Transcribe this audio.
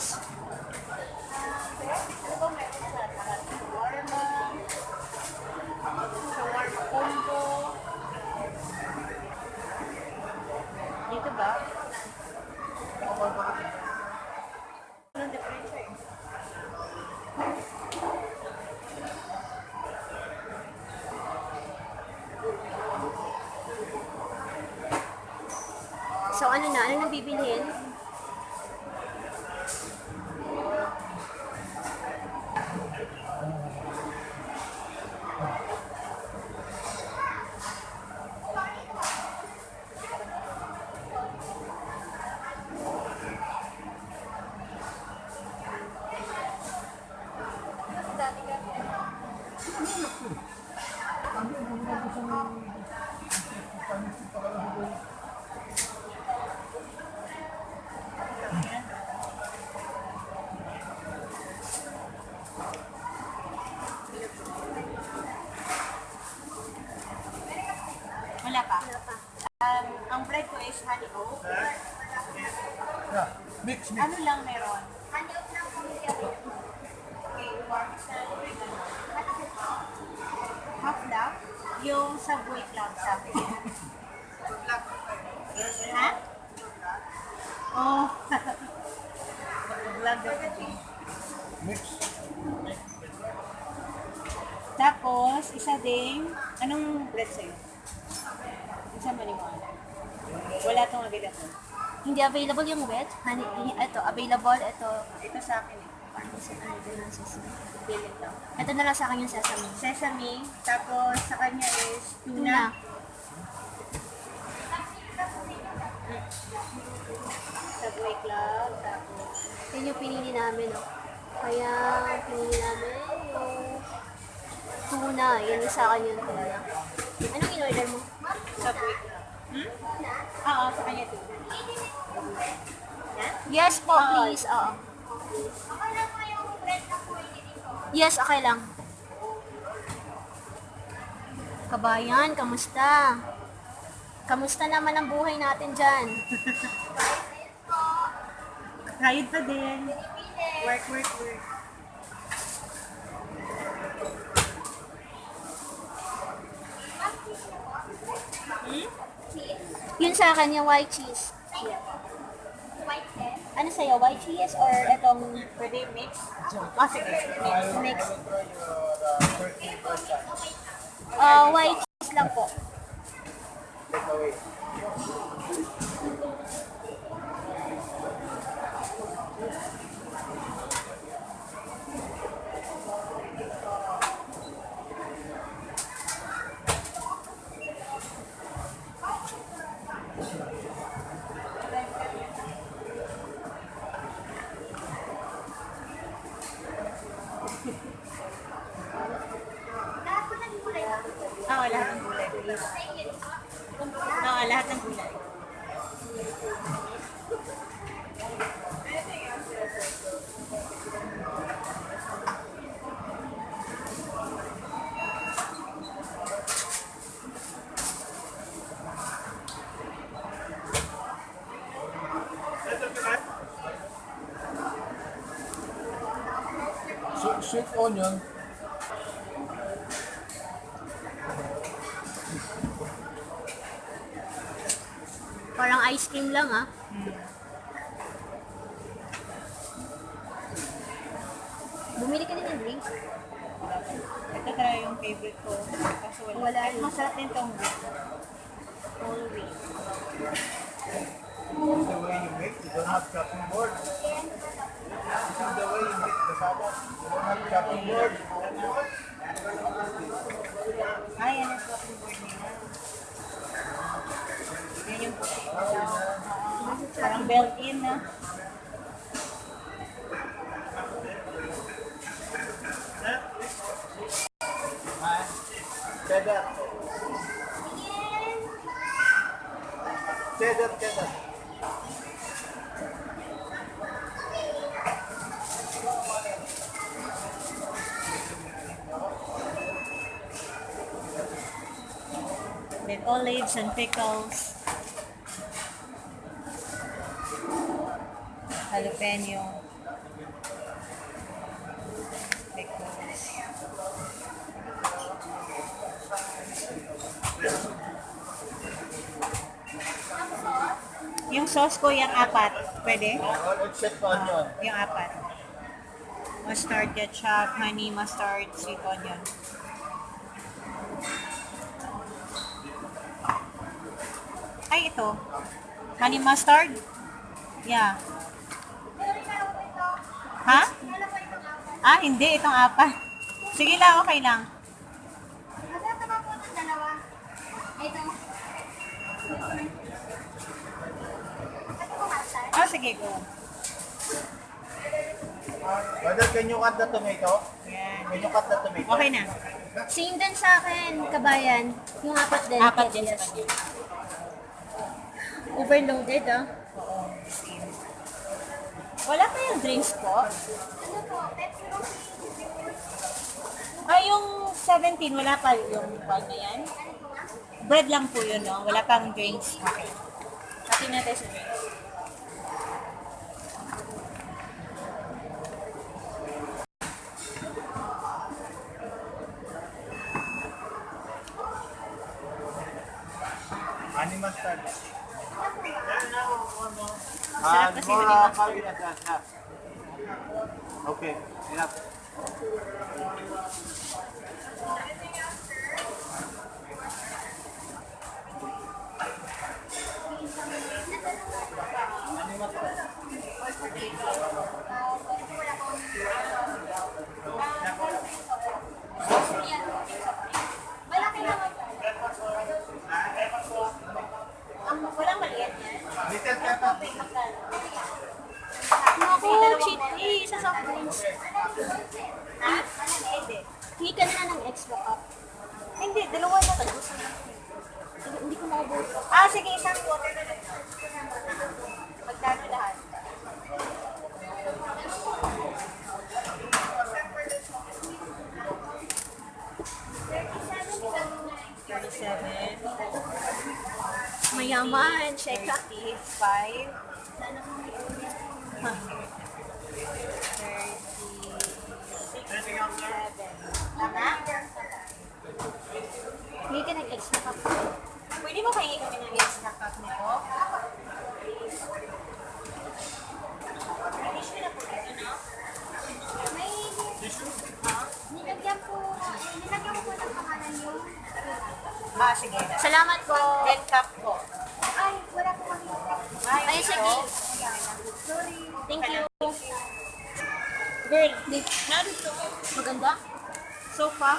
sauce. Shawarma combo. Dito ba? Anong diferensya eh? So ano na? Ano nang bibilhin? Wala pa. Ang bread ko is honey oat. Yeah, mix. Ano lang meron? Honey oat lang po. Okay, parmesan. Half lang. Yung Subway Club sabi. Ha? Oh. Vlog daw kasi. Mix. Tapos, isa ding, anong bread sa'yo? Isa maniwala. Wala tong available. Hindi available yung wet. Honey, ito, available. Ito, Ito sa akin eh. ano sa ano din ang sesame. Bilhin lang. Ito na lang sa akin yung sesame. Sesame, tapos sa kanya is tuna. Subway Club, tapos Yan yung pinili namin, no? Kaya, pinili namin yung tuna. Yan yung sa akin yung tuna. Anong in-order mo? Subway Club. Oo, sa kanya tuna. Yes po, please. Oo. Yes, okay lang. Kabayan, kamusta? Kamusta naman ang buhay natin dyan? Kahit pa din. Work. Yun sa akin, yung white cheese. Ano sa'yo, white cheese or etong Pwede mix? Oh, sige. mix? Birthday pasta. White cheese lang po. Take away. Oo, lahat ng gulay. Oo, lahat ng gulay. Sweet onion. Parang ice cream lang, ah. Bumili ka din ng drinks? Ito talaga yung favorite ko. Kaso wala. Wala Kahit rin. masarap din tong wheat. Whole wheat. This is the way you make. You don't have chopping board. This is the way you make the salad. You don't have chopping board. Ay, yan yung chopping board nila. Yan yung puti. Parang built-in na. Cheddar. Cheddar. With olives and pickles. Jalapeno. Yung sauce ko, yung 4. Pwede? All except onion. Yung 4. Mustard, ketchup, honey, mustard, sweet onion. Ay, ito. Honey mustard? Yeah. Ha? Ah, hindi. Itong 4. Sige lang, okay lang. Maganda ba po ng dalawa? Ito. Ito po, master. Oh, sige, go. Brother, can you cut the tomato? Yan. Can you cut the tomato? Okay na. Same din sa akin, kabayan. Yung 4 din. 4 din sa Yes. kanya. Overloaded, ah. Oo. Same. Wala pa yung drinks po? Ano po? Pepsi Ay, yung 17, wala pa yung bag na yan? Bread lang po yun, no? Wala pang drinks. Okay. Kasi natin sa drinks. Honey mustard. Sarap kasi honey mustard. Okay, enough. Malaki naman. Walang maliit yan. Little pepper. Naku, cheat day. Sa soft drinks. Ha? Hindi. Hingi ka na ng extra cup. Hindi, dalawa na to. Hindi ko makabuto. Ah, sige, isang water na lang. Magkano lahat? Mayaman. Check ka. 35. 37. Tama? Hingi ka ng extra cup. Pwede mo kayo kami ng extra cup nito? Addition na po dito, no? May nilagyan po ng pangalan yung... Ah, sige. Salamat po. 10 cup po. Ay, wala po kami. Ay, sige. Sorry. Thank you. Girl, narito. Maganda? Sofa.